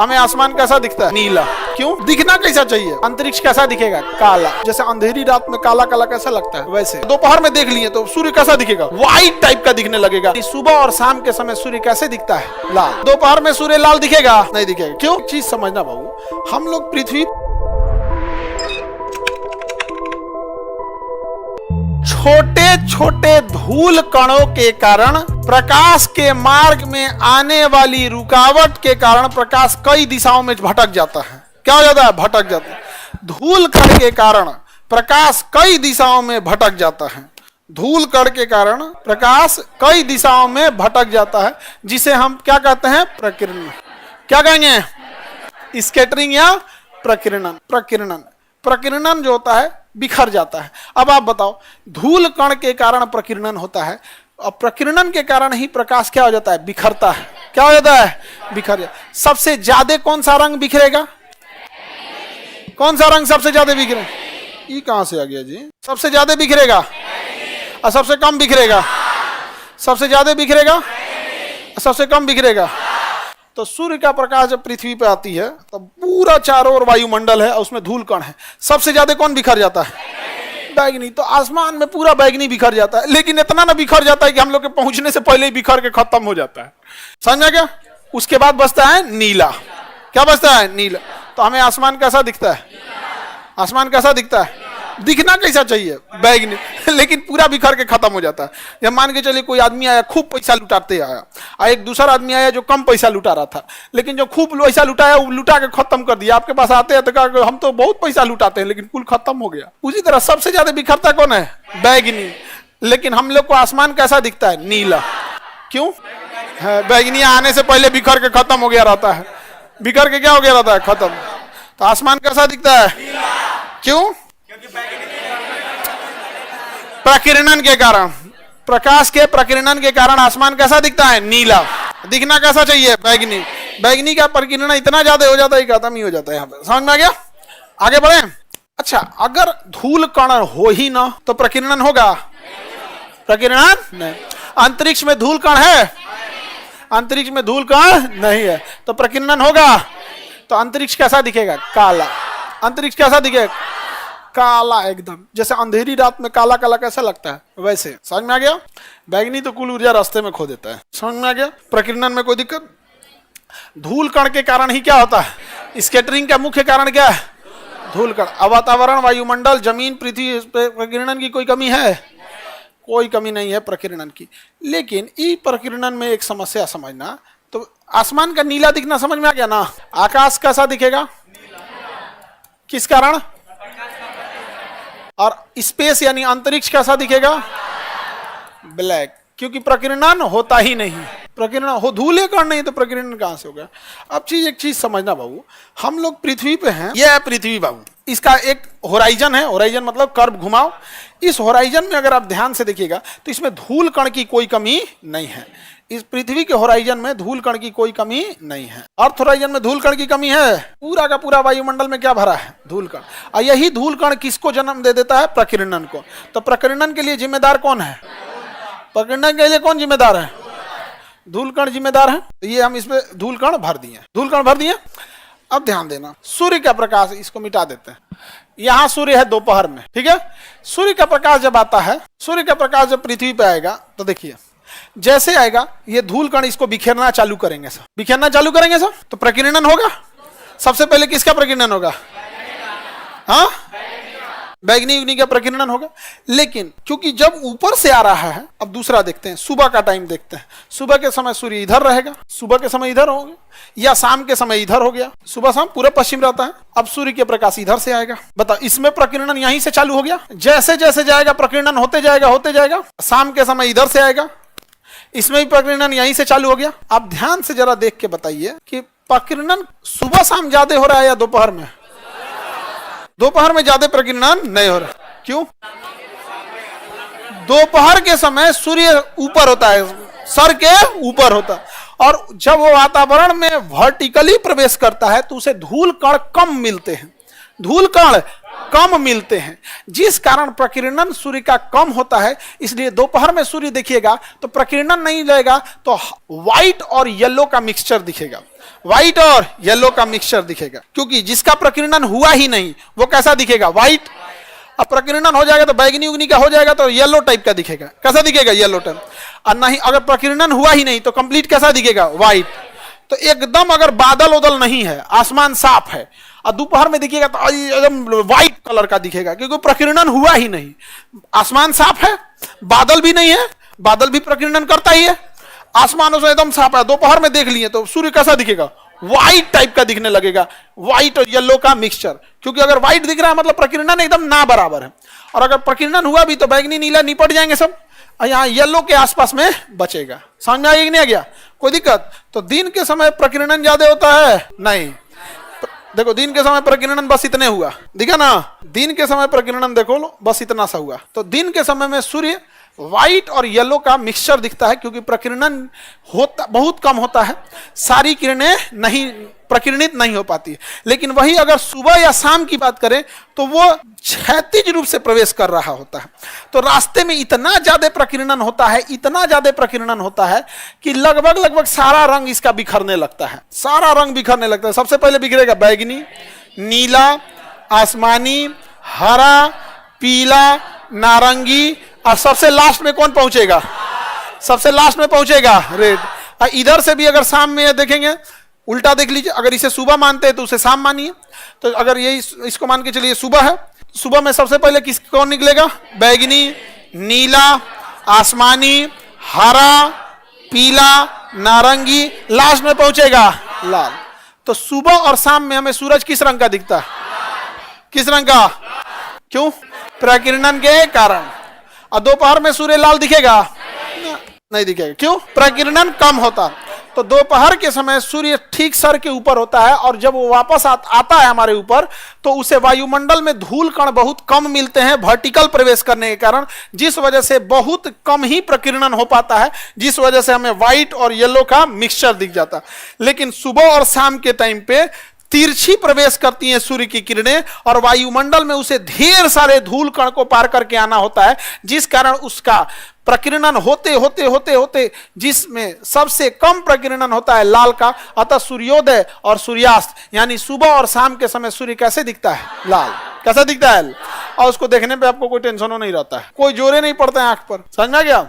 हमें आसमान कैसा दिखता है? नीला। क्यों? दिखना कैसा चाहिए? अंतरिक्ष कैसा दिखेगा? काला। जैसे अंधेरी रात में काला काला कैसा लगता है, वैसे दोपहर में देख लिए तो सूर्य कैसा दिखेगा? व्हाइट टाइप का दिखने लगेगा। सुबह और शाम के समय सूर्य कैसे दिखता है? लाल। दोपहर में सूर्य लाल दिखेगा? नहीं दिखेगा। क्यों? चीज समझना बाबू, हम लोग पृथ्वी छोटे छोटे धूल कणों के कारण, प्रकाश के मार्ग में आने वाली रुकावट के कारण प्रकाश कई दिशाओं में भटक जाता है। क्या हो जाता है? भटक जाता है। धूल कण के कारण प्रकाश कई दिशाओं में भटक जाता है। धूल कण के कारण प्रकाश कई दिशाओं में भटक जाता है, जिसे हम क्या कहते हैं? प्रकीर्णन। क्या कहेंगे? स्कैटरिंग या प्रकीर्णन। प्रकीर्णन, प्रकीर्णन जो होता है बिखर जाता है। अब आप बताओ, धूल कण के कारण प्रकीर्णन होता है और प्रकीर्णन के कारण ही प्रकाश क्या हो जाता है? बिखरता है। क्या हो जाता है? बिखर जाता है। सबसे ज्यादा कौन सा रंग बिखरेगा? कौन सा रंग सबसे ज्यादा बिखरे? ये कहां से आ गया जी? सबसे ज्यादा बिखरेगा और सबसे कम बिखरेगा? सबसे ज्यादा बिखरेगा और सबसे कम बिखरेगा। तो सूर्य का प्रकाश जब पृथ्वी पे आती है तो पूरा चारों ओर वायुमंडल है और उसमें धूल कण है। सबसे ज्यादा कौन बिखर जाता है? बैगनी। तो आसमान में पूरा बैगनी बिखर जाता है, लेकिन इतना ना बिखर जाता है कि हम लोग के पहुंचने से पहले ही बिखर के खत्म हो जाता है। समझा क्या? उसके बाद बचता है नीला। क्या बचता है? नीला। तो हमें आसमान कैसा दिखता है? आसमान कैसा दिखता है? दिखना कैसा चाहिए? बैगनी, लेकिन पूरा बिखर के खत्म हो जाता है। जब मान के चलिए कोई आदमी आया, खूब पैसा लुटाते आया, और एक दूसरा आदमी आया जो कम पैसा लुटा रहा था, लेकिन जो खूब पैसा लुटाया वो लुटा के खत्म कर दिया। आपके पास आते हैं तो कहा हम तो बहुत पैसा लुटाते हैं लेकिन कुल खत्म हो गया। उसी तरह सबसे ज्यादा बिखरता कौन है? बैगनी। लेकिन हम लोग को आसमान कैसा दिखता है? नीला। क्यों? बैगनी आने से पहले बिखर के खत्म हो गया रहता है। बिखर के क्या हो गया रहता है? खत्म। तो आसमान कैसा दिखता है? क्यों? प्रकीर्णन के कारण, प्रकाश के प्रकीर्णन के कारण आसमान कैसा दिखता है? नीला। दिखना कैसा चाहिए? बैगनी। बैगनी का प्रकीर्णन इतना ज्यादा हो जाता है कि खत्म ही हो जाता है। यहाँ पे समझ में आ गया? आगे बढ़े। अच्छा, अगर धूल कण हो ही ना तो प्रकीर्णन होगा? प्रकीर्णन नहीं। अंतरिक्ष में धूल कण है? अंतरिक्ष में धूल कण नहीं है, तो प्रकीर्णन होगा? तो अंतरिक्ष कैसा दिखेगा? काला। अंतरिक्ष कैसा दिखेगा? काला एकदम। जैसे अंधेरी रात में काला काला कैसा लगता है, वैसे। समझ में आ गया? बैगनी तो कुल ऊर्जा रास्ते में खो देता है। समझ में आ गया? प्रकीर्णन में कोई दिक्कत? धूल कण के कारण ही क्या होता है? स्कैटरिंग का मुख्य कारण क्या है? धूल कण। वातावरण, वायुमंडल, जमीन, पृथ्वी पे प्रकीर्णन की कोई कमी है? कोई कमी नहीं है प्रकीर्णन की। लेकिन ई प्रकीर्णन में एक समस्या समझना। तो आसमान का नीला दिखना समझ में आ गया ना? आकाश कैसा दिखेगा? किस कारण? और स्पेस यानी अंतरिक्ष कैसा दिखेगा? ब्लैक। क्योंकि प्रकीर्णन होता ही नहीं। प्रकीर्णन हो, धूल कण नहीं तो प्रकीर्णन कहां से हो गया? अब एक चीज समझना बाबू, हम लोग पृथ्वी पे हैं। यह है पृथ्वी बाबू। इसका एक होराइजन है। होराइजन मतलब कर्व, घुमाव। इस होराइजन में अगर आप ध्यान से देखिएगा तो इसमें धूल कण की कोई कमी नहीं है। इस पृथ्वी के होराइजन में धूल कण की कोई कमी नहीं है। अर्थ होराइजन में धूल कण की कमी है। पूरा का पूरा वायुमंडल में क्या भरा है? धूल कण। और यही धूल कण किसको जन्म दे देता है? प्रकीर्णन को। तो प्रकीर्णन के लिए जिम्मेदार कौन है? प्रकीर्णन के लिए कौन जिम्मेदार है? धूल कण जिम्मेदार है। तो ये हम इसमें धूल कण भर दिए। धूल कण भर दिए। अब ध्यान देना, सूर्य का प्रकाश, इसको मिटा देते हैं। यहाँ सूर्य है दोपहर में, ठीक है? सूर्य का प्रकाश जब आता है, सूर्य का प्रकाश जब पृथ्वी पे आएगा तो देखिए जैसे आएगा ये धूल कण इसको बिखेरना चालू करेंगे सर। बिखेरना चालू करेंगे सर, तो प्रकीर्णन होगा। सबसे पहले किसका प्रकीर्णन होगा? हाँ, बैगनी उगनी का प्रकीर्णन होगा। लेकिन क्योंकि जब ऊपर से आ रहा है, अब दूसरा देखते हैं, सुबह का टाइम देखते हैं। सुबह के समय सूर्य इधर रहेगा, सुबह के समय इधर होगा, या शाम के समय इधर हो गया। सुबह शाम पूरा पश्चिम रहता है। अब सूर्य के प्रकाश इधर से आएगा। बताओ, इसमें प्रकीर्णन यहीं से चालू हो गया। जैसे जैसे जाएगा प्रकीर्णन होते जाएगा, होते जाएगा। शाम के समय इधर से आएगा, इसमें भी प्रकीर्णन यहीं से चालू हो गया। आप ध्यान से जरा देख के बताइए कि प्रकीर्णन सुबह शाम ज्यादा हो रहा है या दोपहर में? दोपहर में ज्यादा प्रकीर्णन नहीं हो रहा। क्यों? दोपहर के समय सूर्य ऊपर होता है, सर के ऊपर होता है, और जब वो वातावरण में वर्टिकली प्रवेश करता है तो उसे धूल कण कम मिलते हैं। धूल कण कम मिलते हैं, जिस कारण प्रकीर्णन सूर्य का कम होता है। इसलिए दोपहर में सूर्य देखिएगा तो प्रकीर्णन नहीं रहेगा, तो व्हाइट और येलो का मिक्सचर दिखेगा। व्हाइट और येलो का मिक्सचर दिखेगा, क्योंकि जिसका प्रकीर्णन हुआ ही नहीं वो कैसा दिखेगा, व्हाइट। अब प्रकीर्णन हो जाएगा तो बैगनी उगनी का हो जाएगा तो येलो टाइप का दिखेगा, कैसा दिखेगा, येलो टाइप। और नहीं अगर प्रकीर्णन हुआ ही नहीं तो कंप्लीट कैसा दिखेगा, व्हाइट। तो एकदम अगर बादल उदल नहीं है, आसमान साफ है और दोपहर में दिखेगा तो एकदम व्हाइट कलर का दिखेगा, क्योंकि प्रकीर्णन हुआ ही नहीं। आसमान साफ है, बादल भी नहीं है, बादल भी प्रकीर्णन करता ही है, आसमान उसमें एकदम साफ है, दोपहर में देख लिए तो सूर्य कैसा दिखेगा, व्हाइट टाइप का दिखने लगेगा, व्हाइट और येलो का मिक्सचर। क्योंकि अगर व्हाइट दिख रहा है मतलब प्रकीर्णन एकदम ना बराबर है, और अगर प्रकीर्णन हुआ भी तो बैगनी नीला निपट जाएंगे सब, यहाँ येलो के आसपास में बचेगा। समझ में आ गया कि नहीं आ गया, कोई दिक्कत? तो दिन के समय प्रकीर्णन ज्यादा होता है नहीं, देखो दिन के समय प्रकीर्णन बस इतने हुआ, दिखा ना, दिन के समय प्रकीर्णन देखो लो बस इतना सा हुआ। तो दिन के समय में सूर्य व्हाइट और येलो का मिक्सचर दिखता है, क्योंकि प्रकीर्णन होता बहुत कम होता है, सारी किरणें नहीं प्रकीर्णित नहीं हो पाती। लेकिन वही अगर सुबह या शाम की बात करें तो वो क्षैतिज रूप से प्रवेश कर रहा होता है, तो रास्ते में इतना ज्यादा प्रकीर्णन होता है, इतना ज्यादा प्रकीर्णन होता है कि लगभग सारा रंग इसका बिखरने लगता है, सारा रंग बिखरने लगता है। सबसे पहले बिखरेगा बैगनी, नीला, आसमानी, हरा, पीला, नारंगी, और सबसे लास्ट में कौन पहुंचेगा, सबसे लास्ट में पहुंचेगा रेड। इधर से भी अगर शाम में देखेंगे उल्टा देख लीजिए, अगर इसे सुबह मानते हैं तो उसे शाम मानिए। तो अगर ये इसको मान के चलिए सुबह है, सुबह में सबसे पहले कौन निकलेगा, बैगनी, नीला, आसमानी, हरा, पीला, नारंगी, लास्ट में पहुंचेगा लाल। तो सुबह और शाम में हमें सूरज किस रंग का दिखता है, किस रंग का, क्यों, प्रकीर्णन के कारण। और दोपहर में सूर्य लाल दिखेगा, नहीं दिखेगा, क्यों, प्रकीर्णन कम होता। तो दोपहर के समय सूर्य ठीक सर के ऊपर होता है, और जब वो वापस आता है हमारे ऊपर तो उसे वायुमंडल में धूल कण बहुत कम मिलते हैं वर्टिकल प्रवेश करने के कारण, जिस वजह से बहुत कम ही प्रकीर्णन हो पाता है, जिस वजह से हमें व्हाइट और येलो का मिक्सचर दिख जाता है। लेकिन सुबह और शाम के टाइम पे तिरछी प्रवेश करती हैं सूर्य की किरणें, और वायुमंडल में उसे ढेर सारे धूल कण को पार करके आना होता है, जिस कारण उसका प्रकीर्णन होते होते होते होते जिसमें सबसे कम प्रकीर्णन होता है लाल का। अतः सूर्योदय और सूर्यास्त यानी सुबह और शाम के समय सूर्य कैसे दिखता है, लाल, कैसा दिखता है, और उसको देखने पे आपको कोई टेंशन नहीं रहता है, कोई जोरे नहीं पड़ता है आंख पर। समझ में आ गया।